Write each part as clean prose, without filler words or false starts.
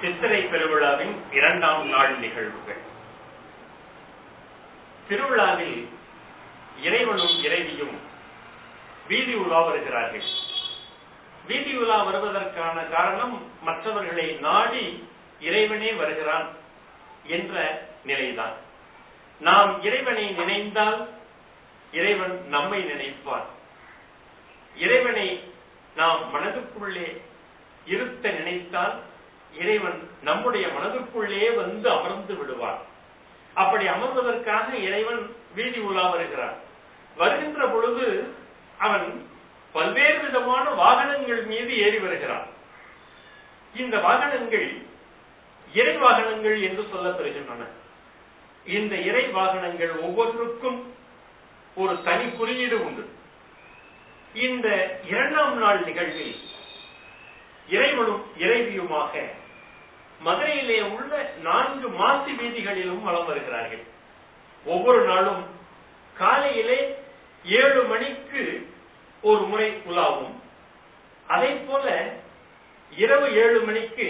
சித்திரை பெருவிழாவின் 2ஆம் நாள் நிகழ்வுகள். திருவிழாவில் இறைவனும் இறைவியும் வீதி உலா வருகிறார்கள். வீதி உலா வருவதற்கான காரணம் மற்றவர்களை நாடி இறைவனே வருகிறான் என்ற நிலைதான். நாம் இறைவனை நினைந்தால் இறைவன் நம்மை நினைப்பார். இறைவனை நாம் மனதுக்குள்ளே இருத்த நினைத்தால் இறைவன் நம்முடைய மனதுக்குள்ளே வந்து அமர்ந்து விடுவார். அப்படி அமர்வதற்காக இறைவன் வீதி உலா வருகிறார். வருகின்ற பொழுது அவன் பல்வேறு விதமான வாகனங்கள் மீது ஏறி வருகிறான். இந்த வாகனங்கள் இறை வாகனங்கள் என்று சொல்லப்படுகின்றன. இந்த இறை வாகனங்கள் ஒவ்வொன்றுக்கும் ஒரு தனி குறியீடு உண்டு. இந்த 2ஆம் நாள் நிகழ்வில் இறைவனும் இறைவியுமாக மதுரையிலே உள்ள 4 மாசி வீதிகளிலும் வலம் வருகிறார்கள். ஒவ்வொரு நாளும் காலையிலே 7 மணிக்கு ஒரு முறை உலாவும், அதே போல இரவு 7 மணிக்கு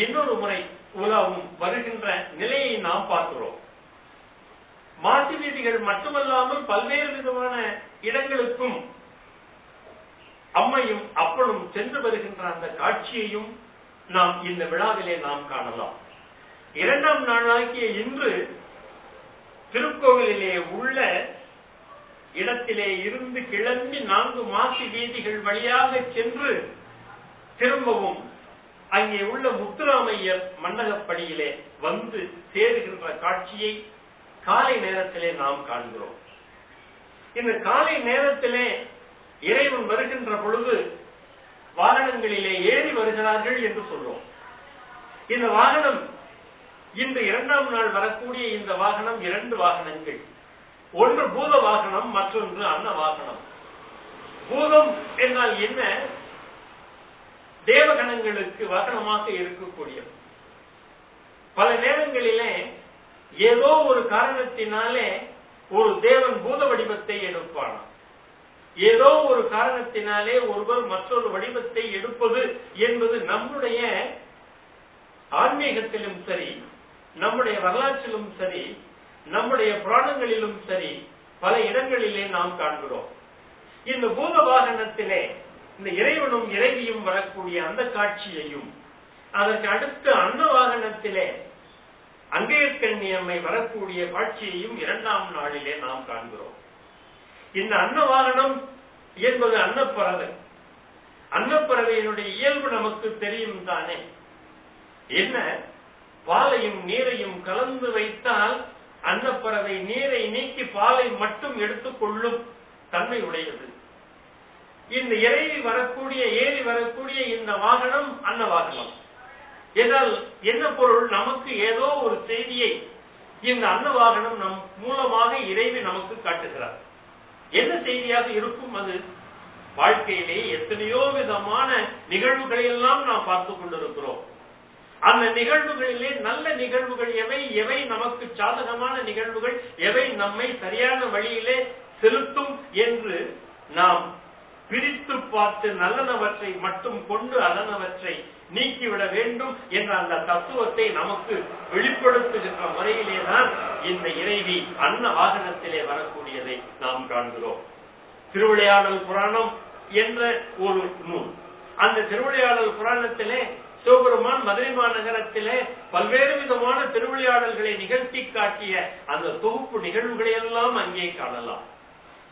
இன்னொரு முறை உலாவும் வருகின்ற நிலையை நாம் பார்க்கிறோம். மாசி வீதிகள் மட்டுமல்லாமல் பல்வேறு விதமான இடங்களுக்கும் அம்மையும் அப்பனும் சென்று வருகின்ற அந்த காட்சியையும் நாம் இந்த விழாவிலே நாம் காணலாம். 2ஆம் நாளாகிய இன்று திருக்கோவிலிலே உள்ள இடத்திலே இருந்து கிளம்பி 4 மாசி வீதிகள் வழியாக சென்று திரும்பவும் அங்கே உள்ள முத்துராமையர் மண்டகப்படியிலே வந்து சேருகின்ற காட்சியை காலை நேரத்திலே நாம் காண்கிறோம். இந்த காலை நேரத்திலே இறைவன் வருகின்ற பொழுது வாகனங்களிலே ஏறி வருகிறார்கள் என்று சொல்றோம். இந்த வாகனம் இன்று 2ஆம் நாள் வரக்கூடிய இந்த வாகனம் 2 வாகனங்கள். ஒன்று பூத வாகனம், மற்றொன்று அன்ன வாகனம். பூதம் என்றால் என்ன? தேவகணங்களுக்கு வாகனமாக இருக்கக்கூடிய. பல நேரங்களிலே ஏதோ ஒரு காரணத்தினாலே ஒரு தேவன் பூத வடிவத்தை எடுப்பானாம். ஏதோ ஒரு காரணத்தினாலே ஒருவர் மற்றொரு வடிவத்தை எடுப்பது என்பது நம்முடைய ஆன்மீகத்திலும் சரி, நம்முடைய வரலாற்றிலும் சரி, நம்முடைய புராணங்களிலும் சரி, பல இடங்களிலே நாம் காண்கிறோம். இந்த பூத வாகனத்திலே இந்த இறைவனும் இறைவியும் வரக்கூடிய அந்த காட்சியையும், அதற்கு அடுத்து அன்ன வாகனத்திலே அங்கையர்கண்ணி அம்மை வரக்கூடிய காட்சியையும் 2ஆம் நாளிலே நாம் காண்கிறோம். இந்த அன்ன வாகனம் என்பது அன்னப்பறவை. அன்னப்பறவையினுடைய இயல்பு நமக்கு தெரியும் தானே. என்ன? பாலையும் நீரையும் கலந்து வைத்தால் அன்னப்பறவை நீரை நீக்கி பாலை மட்டும் எடுத்துக்கொள்ளும் தன்மை உடையது. இந்த இறைவி வரக்கூடிய ஏறி வரக்கூடிய இந்த வாகனம் அன்ன வாகனம். என்றால் என்ன பொருள்? நமக்கு ஏதோ ஒரு செய்தியை இந்த அன்ன வாகனம் நம் மூலமாக இறைவி நமக்கு காட்டுகிறார். என்ன செய்தியாக இருக்கும் அது? வாழ்க்கையிலே எத்தனையோ விதமான நிகழ்வுகளை எல்லாம் நாம் பார்த்துக் கொண்டிருக்கிறோம். அந்த நிகழ்வுகளிலே நல்ல நிகழ்வுகள் எவை, எவை நமக்கு சாதகமான நிகழ்வுகள், எவை நம்மை சரியான வழியிலே செலுத்தும் என்று நாம் பிரித்து பார்த்து நல்லனவற்றை மட்டும் கொண்டு அதனவற்றை நீக்கிவிட வேண்டும் என்ற அந்த தத்துவத்தை நமக்கு வெளிப்படுத்துகின்ற முறையிலேதான் இந்த இறைவி அன்ன வாகனத்திலே வரக்கூடியதை நாம் காண்கிறோம். திருவிளையாடல் புராணம் என்ற ஒரு நூல். அந்த திருவிளையாடல் புராணத்திலே சிவபெருமான் மதுரை மாநகரத்திலே பல்வேறு விதமான திருவிளையாடல்களை நிகழ்த்தி காட்டிய அந்த தொகுப்பு நிகழ்வுகளை எல்லாம் அங்கே காணலாம்.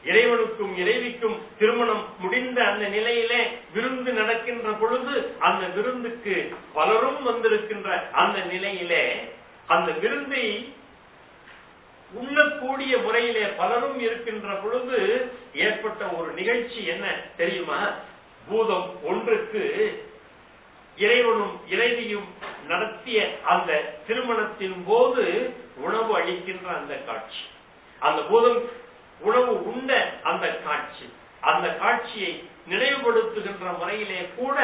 இறைவனுக்கும் இறைவிக்கும் திருமணம் முடிந்த அந்த நிலையிலே விருந்து நடக்கின்ற பொழுது அந்த விருந்துக்கு பலரும் வந்திருக்கின்ற அந்த நிலையிலே அந்த விருந்தை உண்ணக்கூடிய முறையிலே பலரும் இருக்கின்ற பொழுது ஏற்பட்ட ஒரு நிகழ்ச்சி என்ன தெரியுமா? பூதம் ஒன்றுக்கு இறைவனும் இறைவியும் நடத்திய அந்த திருமணத்தின் போது உணவு அளிக்கின்ற அந்த காட்சி, அந்த பூதம் உணவு உண்ட அந்த காட்சி, அந்த காட்சியை நினைவுபடுத்துகின்ற முறையிலே கூட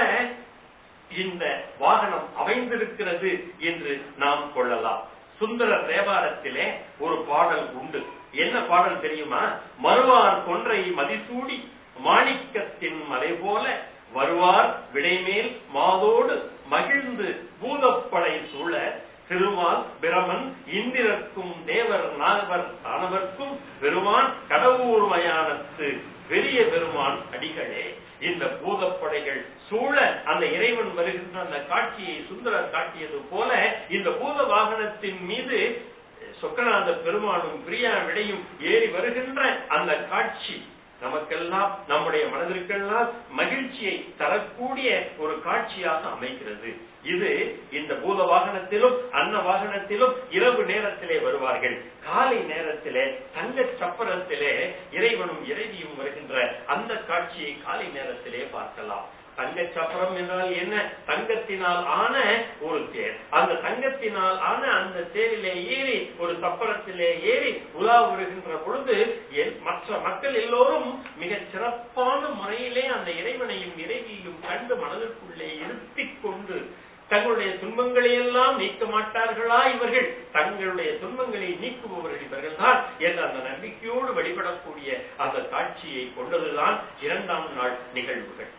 இந்த வாகனம் அமைந்திருக்கிறது என்று நாம் கொள்ளலாம். சுந்தர தேவாரத்திலே ஒரு பாடல் உண்டு. என்ன பாடல் தெரியுமா? மறுவார் கொன்றை மதிசூடி மாணிக்கத்தின் மலை போல வருவார் விடைமேல் மாதோடு மகிழ்ந்து பூதப்படை பிரமன் இந்திரர்க்கும் தேவர் நால்வர் தானவர்க்கும் பெருமான் கடவுர் மயானத்து பெரிய பெருமான் அடிகளே. இந்த பூதப்படைகள் சூழ அந்த இறைவன் வருகின்ற அந்த காட்சியை சுந்தரர் காட்டியது போல இந்த பூத வாகனத்தின் மீது சொக்கநாத பெருமானும் பிரியா விடையும் ஏறி வருகின்ற அந்த காட்சி நமக்கெல்லாம் நம்முடைய மனதிற்கெல்லாம் மகிழ்ச்சியை தரக்கூடிய ஒரு காட்சியாக அமைகிறது. இது இந்த பூத வாகனத்திலும் அன்ன வாகனத்திலும் இரவு நேரத்திலே வருவார்கள். காலை நேரத்திலே தங்க சப்பரத்திலே இறைவனும் இறைவியும் வருகின்ற அந்த காட்சியை காலை நேரத்திலே பார்க்கலாம். தங்க சப்பரம் என்றால் என்ன? தங்கத்தினால் ஆன ஒரு தேர். அந்த தங்கத்தினால் ஆன அந்த தேரிலே ஏறி ஒரு சப்பரத்திலே ஏறி உலா வருகின்ற பொழுது மற்ற மக்கள் எல்லோரும் மிக சிறப்பான முறையிலே அந்த இறைவனையும் இறைவியையும் கண்டு மனதிற்குள்ளே இருத்திக் கொண்டு தங்களுடைய துன்பங்களை எல்லாம் நீக்க மாட்டார்களா இவர்கள்? தங்களுடைய துன்பங்களை நீக்குபவர்கள் இவர்கள் தான் என்ற அந்த நம்பிக்கையோடு வழிபடக்கூடிய அந்த காட்சியை கொண்டதுதான் 2ஆம் நாள் நிகழ்வுகள்.